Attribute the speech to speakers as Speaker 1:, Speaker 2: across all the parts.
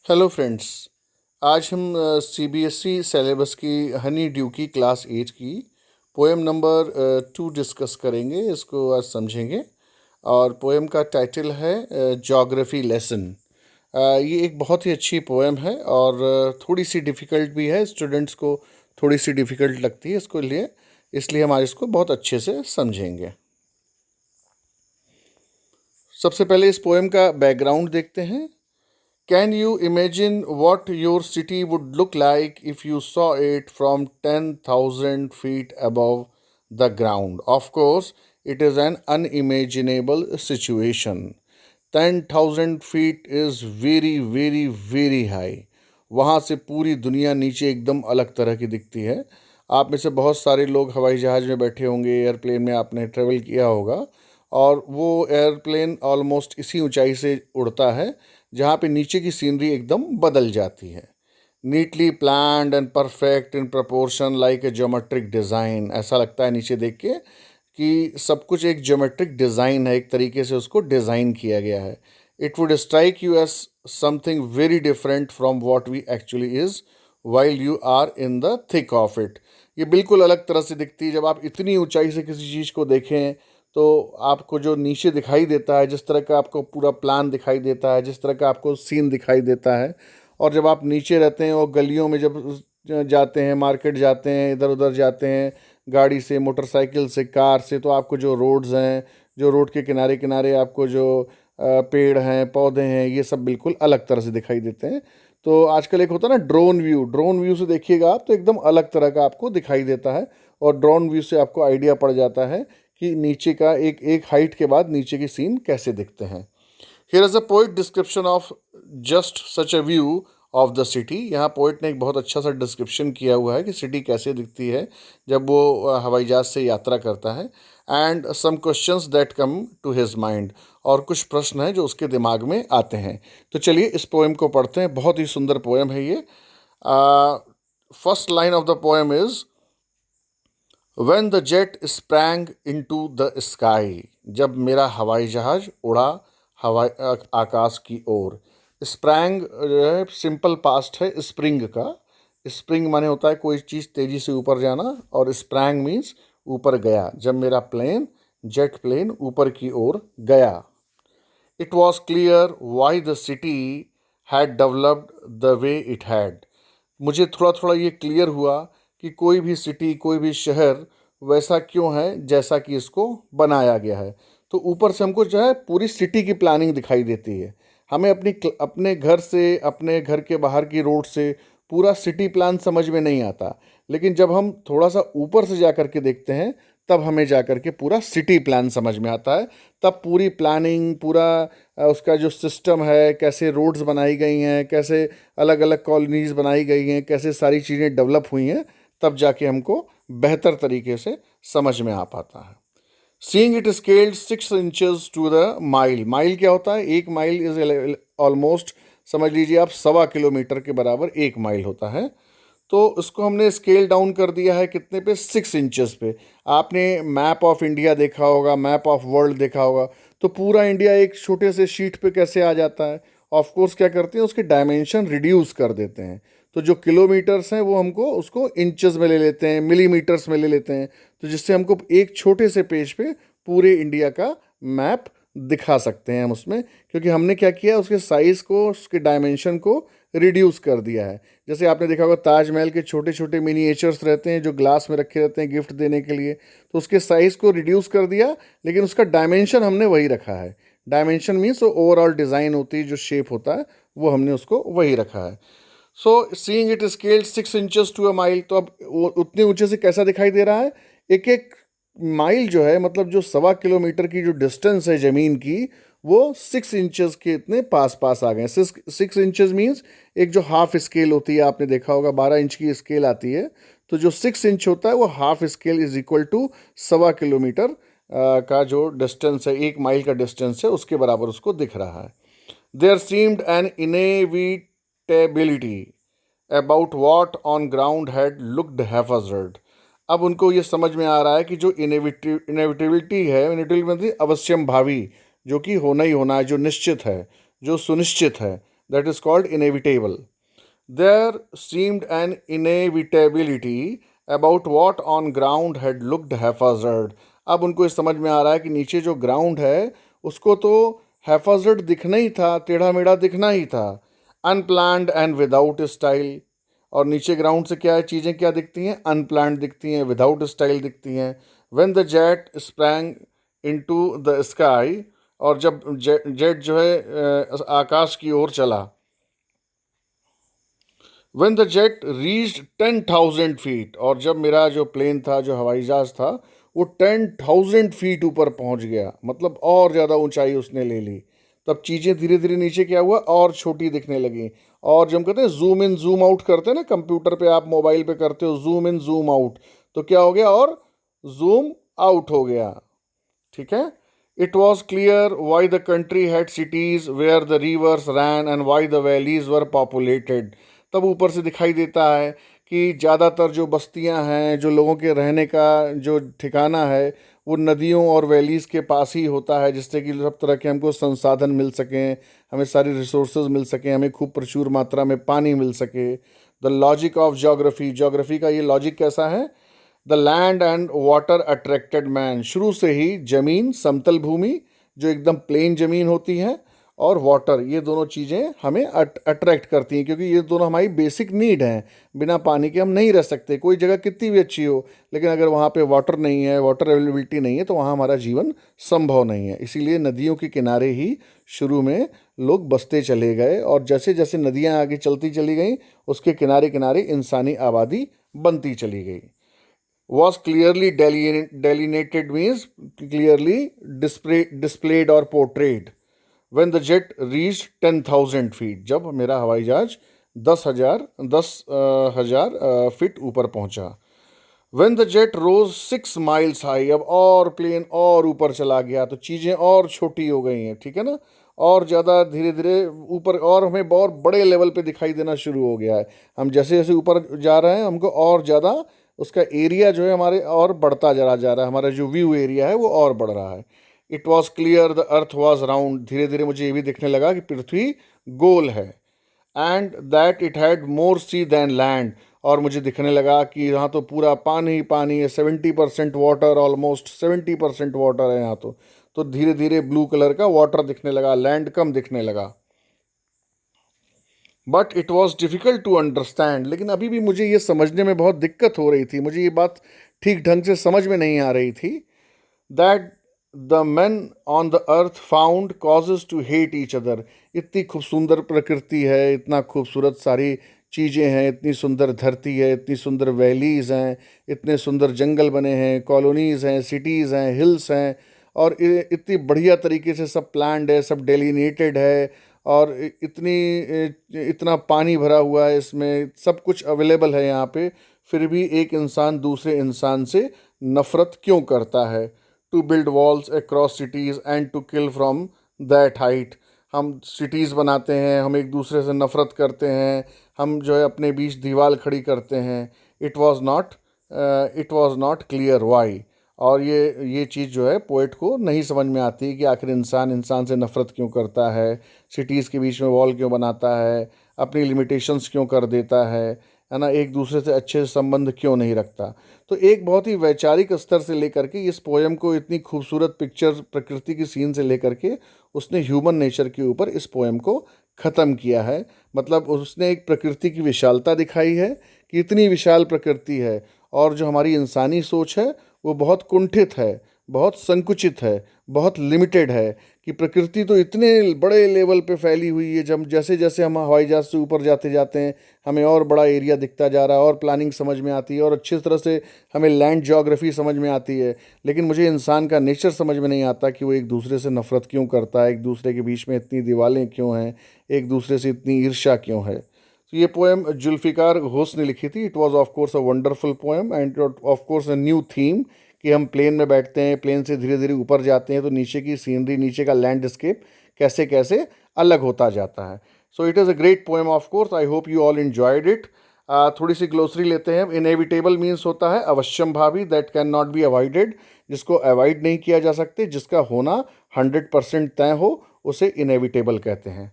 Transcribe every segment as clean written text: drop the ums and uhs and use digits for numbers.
Speaker 1: Hello friends. आज हम CBSE syllabus की हनी ड्यू की क्लास 8 की पोएम नंबर 2 डिस्कस करेंगे। इसको आज समझेंगे और पोएम का टाइटल है ज्योग्राफी लेसन। ये एक बहुत ही अच्छी पोएम है और थोड़ी सी डिफ़िकल्ट भी है, स्टूडेंट्स को थोड़ी सी डिफ़िकल्ट लगती है इसको लिए, इसलिए हम आज इसको बहुत अच्छे से समझेंगे। सबसे पहले इस पोएम का बैकग्राउंड देखते हैं। Can you imagine what your city would look like if you saw it from 10,000 feet above the ground? Of course, it is an unimaginable situation. 10,000 feet is very, very, very high. वहाँ से पूरी दुनिया नीचे एकदम अलग तरह की दिखती है। आप में से बहुत सारे लोग हवाई जहाज़ में बैठे होंगे, एयरप्लेन में आपने ट्रेवल किया होगा और वो एयरप्लेन ऑलमोस्ट इसी ऊंचाई से उड़ता है जहाँ पे नीचे की सीनरी एकदम बदल जाती है। Neatly planned and perfect in proportion like a geometric design. ऐसा लगता है नीचे देख के कि सब कुछ एक ज्योमेट्रिक डिज़ाइन है, एक तरीके से उसको डिज़ाइन किया गया है। It would strike you as something very different from what we actually is while you are in the thick of it. ये बिल्कुल अलग तरह से दिखती है जब आप इतनी ऊंचाई से किसी चीज़ को देखें। तो आपको जो नीचे दिखाई देता है, जिस तरह का आपको पूरा प्लान दिखाई देता है, जिस तरह का आपको सीन दिखाई देता है, और जब आप नीचे रहते हैं और गलियों में जब जाते हैं, मार्केट जाते हैं, इधर उधर जाते हैं गाड़ी से, मोटरसाइकिल से, कार से, तो आपको जो रोड्स हैं, जो रोड के किनारे किनारे आपको जो पेड़ हैं, पौधे हैं, ये सब बिल्कुल अलग तरह से दिखाई देते हैं। तो आजकल एक होता है ना ड्रोन व्यू, ड्रोन व्यू से देखिएगा आप तो एकदम अलग तरह का आपको दिखाई देता है और ड्रोन व्यू से आपको आइडिया पड़ जाता है कि नीचे का एक एक हाइट के बाद नीचे की सीन कैसे दिखते हैं। Here is a poet description of just such a view of the city. यहाँ पोइट ने एक बहुत अच्छा सा डिस्क्रिप्शन किया हुआ है कि सिटी कैसे दिखती है जब वो हवाई जहाज़ से यात्रा करता है। And some questions that come to his mind, और कुछ प्रश्न हैं जो उसके दिमाग में आते हैं। तो चलिए इस पोएम को पढ़ते हैं। बहुत ही सुंदर पोएम है ये। First line of the poem is When the jet sprang into the sky, जब मेरा हवाई जहाज उड़ा आकाश की ओर। स्प्रैंग जो है सिंपल पास्ट है स्प्रिंग का। स्प्रिंग माने होता है कोई चीज़ तेज़ी से ऊपर जाना, और स्प्रैंग मीन्स ऊपर गया। जब मेरा प्लेन, जेट प्लेन ऊपर की ओर गया। It was clear why the city had developed the way it had. मुझे थोड़ा थोड़ा ये क्लियर हुआ कि कोई भी सिटी, कोई भी शहर वैसा क्यों है जैसा कि इसको बनाया गया है। तो ऊपर से हमको जो है पूरी सिटी की प्लानिंग दिखाई देती है। हमें अपने घर से, अपने घर के बाहर की रोड से पूरा सिटी प्लान समझ में नहीं आता, लेकिन जब हम थोड़ा सा ऊपर से जा कर के देखते हैं तब हमें जा कर के पूरा सिटी प्लान समझ में आता है। तब पूरी प्लानिंग, पूरा उसका जो सिस्टम है, कैसे रोड्स बनाई गई हैं, कैसे अलग अलग कॉलोनीज बनाई गई हैं, कैसे सारी चीज़ें डेवलप हुई हैं, तब जाके हमको बेहतर तरीके से समझ में आ पाता है। Seeing it scaled 6 inches to the mile. Mile क्या होता है? एक माइल इज ऑलमोस्ट, समझ लीजिए आप 1.25 किलोमीटर के बराबर एक माइल होता है। तो उसको हमने स्केल डाउन कर दिया है कितने पे? 6 इंचेस पे। आपने मैप ऑफ इंडिया देखा होगा, मैप ऑफ वर्ल्ड देखा होगा, तो पूरा इंडिया एक छोटे से शीट पे कैसे आ जाता है? ऑफ कोर्स क्या करते हैं, उसके डायमेंशन रिड्यूस कर देते हैं। तो जो किलोमीटर्स हैं वो हमको उसको इंचेस में ले लेते हैं, मिलीमीटर्स में ले लेते हैं, तो जिससे हमको एक छोटे से पेज पे पूरे इंडिया का मैप दिखा सकते हैं हम उसमें। क्योंकि हमने क्या किया, उसके साइज़ को, उसके डायमेंशन को रिड्यूस कर दिया है। जैसे आपने देखा होगा ताजमहल के छोटे छोटे मिनिएचर्स रहते हैं जो ग्लास में रखे रहते हैं गिफ्ट देने के लिए, तो उसके साइज़ को रिड्यूस कर दिया, लेकिन उसका डायमेंशन हमने वही रखा है। डायमेंशन मीन्स ओवरऑल डिज़ाइन होती है, जो शेप होता है वो हमने उसको वही रखा है। So seeing it scaled 6 inches to a mile, तो अब वो उतने ऊंचे से कैसा दिखाई दे रहा है? एक एक माइल जो है, मतलब जो 1.25 किलोमीटर की जो डिस्टेंस है ज़मीन की, वो 6 इंचेस के इतने पास पास आ गए। 6 इंचेस मीन्स एक जो हाफ स्केल होती है, आपने देखा होगा 12 इंच की स्केल आती है, तो जो 6 इंच होता है वो half scale is equal to 1.25 kilometre का जो डिस्टेंस है, एक माइल का डिस्टेंस है, उसके बराबर उसको दिख रहा है। There seemed an inevitability about what on ground had looked haphazard. अब उनको ये समझ में आ रहा है कि जो इनेविटेबिलिटी है, इनेविटेबिलिटी मतलब अवश्यम भावी, जो कि होना ही होना है, जो निश्चित है, जो सुनिश्चित है, that is called inevitable. There seemed an inevitability about what on ground had looked haphazard. अब उनको इस समझ में आ रहा है कि नीचे जो ग्राउंड है उसको तो haphazard दिखना ही था, टेढ़ा मेढ़ा दिखना ही था, अनप्लान्ड एंड विदाउट स्टाइल। और नीचे ग्राउंड से क्या है, चीज़ें क्या दिखती हैं, अनप्लान्ड दिखती हैं, विदाउट स्टाइल दिखती हैं। When the jet sprang into the sky, और जब जेट जो है आकाश की ओर चला। When the jet reached 10,000 feet, और जब मेरा जो प्लेन था, जो हवाई जहाज था, वो 10,000 फीट ऊपर पहुंच गया, मतलब और ज़्यादा ऊंचाई उसने ले ली। तब चीज़ें धीरे धीरे नीचे क्या हुआ, और छोटी दिखने लगी। और जब हम कहते हैं जूम इन जूम आउट करते हैं ना, कंप्यूटर पे आप मोबाइल पे करते हो जूम इन जूम आउट, तो क्या हो गया, और जूम आउट हो गया। ठीक है। It was clear why the country had cities where the rivers ran and why the valleys were populated. तब ऊपर से दिखाई देता है कि ज़्यादातर जो बस्तियां हैं, जो लोगों के रहने का जो ठिकाना है, वो नदियों और वैलीज़ के पास ही होता है, जिससे कि सब तरह के हमको संसाधन मिल सकें, हमें सारी रिसोर्सेज मिल सकें, हमें खूब प्रचुर मात्रा में पानी मिल सके। The logic of geography, geography का ये लॉजिक कैसा है, the land and water attracted man. शुरू से ही ज़मीन, समतल भूमि जो एकदम प्लेन ज़मीन होती है, और वाटर, ये दोनों चीज़ें हमें अट्रैक्ट करती हैं, क्योंकि ये दोनों हमारी बेसिक नीड हैं। बिना पानी के हम नहीं रह सकते। कोई जगह कितनी भी अच्छी हो, लेकिन अगर वहाँ पे वाटर नहीं है, वाटर अवेलेबिलिटी नहीं है, तो वहाँ हमारा जीवन संभव नहीं है। इसीलिए नदियों के किनारे ही शुरू में लोग बसते चले गए, और जैसे जैसे नदियाँ आगे चलती चली गईं, उसके किनारे किनारे इंसानी आबादी बनती चली गई। Was clearly delineated means clearly displayed or portrayed when the jet reached 10,000 feet, जब मेरा हवाई जहाज 10,000 फीट ऊपर पहुंचा। When the jet rose 6 miles high, अब और प्लेन और ऊपर चला गया, तो चीज़ें और छोटी हो गई हैं। ठीक है ना, और ज़्यादा धीरे धीरे ऊपर, और हमें बहुत बड़े लेवल पे दिखाई देना शुरू हो गया है। हम जैसे जैसे ऊपर जा रहे हैं, हमको और ज़्यादा उसका एरिया जो है हमारे और बढ़ता जा रहा है, हमारा जो व्यू एरिया है वो और बढ़ रहा है। It was clear the earth was round, धीरे धीरे मुझे ये भी दिखने लगा कि पृथ्वी गोल है। And that it had more sea than land, और मुझे दिखने लगा कि यहाँ तो पूरा पानी ही पानी है, 70% वाटर, ऑलमोस्ट 70% वाटर है यहाँ तो धीरे धीरे ब्लू कलर का वाटर दिखने लगा, लैंड कम दिखने लगा। But it was difficult to understand, लेकिन अभी भी मुझे ये समझने में बहुत दिक्कत हो रही थी, मुझे ये बात ठीक ढंग से समझ में नहीं आ रही थी। That the men on the earth found causes to hate each other. इतनी खूब सुंदर प्रकृति है, इतना खूबसूरत सारी चीज़ें हैं, इतनी सुंदर धरती है, इतनी सुंदर वैलीज़ हैं, इतने सुंदर जंगल बने हैं, कॉलोनीज़ हैं, सिटीज़ हैं, हिल्स हैं, और इतनी बढ़िया तरीके से सब प्लान्ड है, सब डेलिनेटेड है, और इतना पानी भरा हुआ है, इसमें सब कुछ अवेलेबल है यहाँ पे। फिर भी एक इंसान दूसरे इंसान से नफ़रत क्यों करता है। To build walls across cities and to kill from that height. हम सिटीज़ बनाते हैं, हम एक दूसरे से नफ़रत करते हैं, हम जो है अपने बीच दीवार खड़ी करते हैं। It was not clear why. और ये चीज़ जो है पोएट को नहीं समझ में आती कि आखिर इंसान इंसान से नफ़रत क्यों करता है, सिटीज़ के बीच में वॉल क्यों बनाता है, अपनी लिमिटेशंस क्यों कर देता है ना, एक दूसरे से अच्छे से संबंध क्यों नहीं रखता। तो एक बहुत ही वैचारिक स्तर से लेकर के इस पोएम को, इतनी खूबसूरत पिक्चर प्रकृति की सीन से लेकर के, उसने ह्यूमन नेचर के ऊपर इस पोएम को ख़त्म किया है। मतलब उसने एक प्रकृति की विशालता दिखाई है कि इतनी विशाल प्रकृति है, और जो हमारी इंसानी सोच है वो बहुत कुंठित है, बहुत संकुचित है, बहुत लिमिटेड है, कि प्रकृति तो इतने बड़े लेवल पे फैली हुई है, जब जैसे जैसे हम हवाई जहाज़ से ऊपर जाते जाते हैं हमें और बड़ा एरिया दिखता जा रहा है, और प्लानिंग समझ में आती है, और अच्छी तरह से हमें लैंड ज्योग्राफी समझ में आती है। लेकिन मुझे इंसान का नेचर समझ में नहीं आता कि वो एक दूसरे से नफ़रत क्यों करता है, एक दूसरे के बीच में इतनी दीवारें क्यों हैं, एक दूसरे से इतनी ईर्ष्या क्यों है। तो ये पोएम जुल्फ़िकार घोष ने लिखी थी। It was of course a wonderful poem end of course a new theme, कि हम प्लेन में बैठते हैं, प्लेन से धीरे धीरे ऊपर जाते हैं, तो नीचे की सीनरी, नीचे का लैंडस्केप कैसे कैसे अलग होता जाता है। So it is a great poem of course. I hope you all enjoyed it. थोड़ी सी ग्लोसरी लेते हैं। इनएविटेबल मीन्स होता है अवश्यम भावी, that can not be avoided, जिसको अवॉइड नहीं किया जा सकते, जिसका होना 100% तय हो, उसे इनएविटेबल कहते हैं।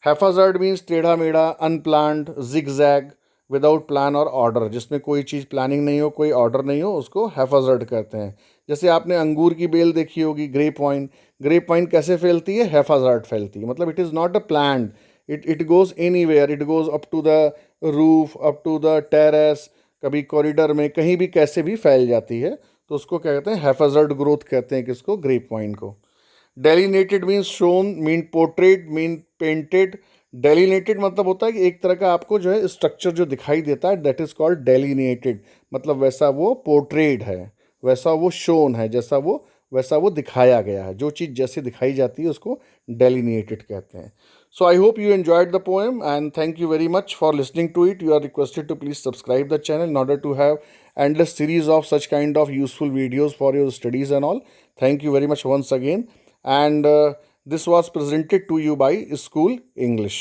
Speaker 1: हैफाजर्ड मीन्स टेढ़ा मेढ़ा, अनप्लान्ड, जिगजैग, विदाउट प्लान और ऑर्डर, जिसमें कोई चीज़ प्लानिंग नहीं हो, कोई ऑर्डर नहीं हो, उसको हैफाजर्ड कहते हैं। जैसे आपने अंगूर की बेल देखी होगी, ग्रेप वाइन। ग्रेप वाइन कैसे फैलती है? हैफाजर्ड फैलती है, मतलब it is not a planned, it goes anywhere, it goes up to the roof, up to the terrace, कभी कॉरिडोर में, कहीं भी कैसे भी फैल जाती है, तो उसको क्या कहते हैं? हैफाजर्ड ग्रोथ कहते हैं किसको? ग्रेप वाइन को। Delineated means shown, mean portrait, mean painted. Delineated मतलब होता है कि एक तरह का आपको जो है स्ट्रक्चर जो दिखाई देता है, दैट इज कॉल्ड डेलिनेटेड। मतलब वैसा वो पोर्ट्रेड है, वैसा वो शोन है, जैसा वो वैसा वो दिखाया गया है, जो चीज़ जैसे दिखाई जाती है उसको डेलिनेटेड कहते हैं। So I hope you enjoyed the poem and thank you very much for listening to it. You are requested to please subscribe the channel in order to have endless series of such kind of useful videos for your studies and all. Thank you very much once again. And this was presented to you by School English.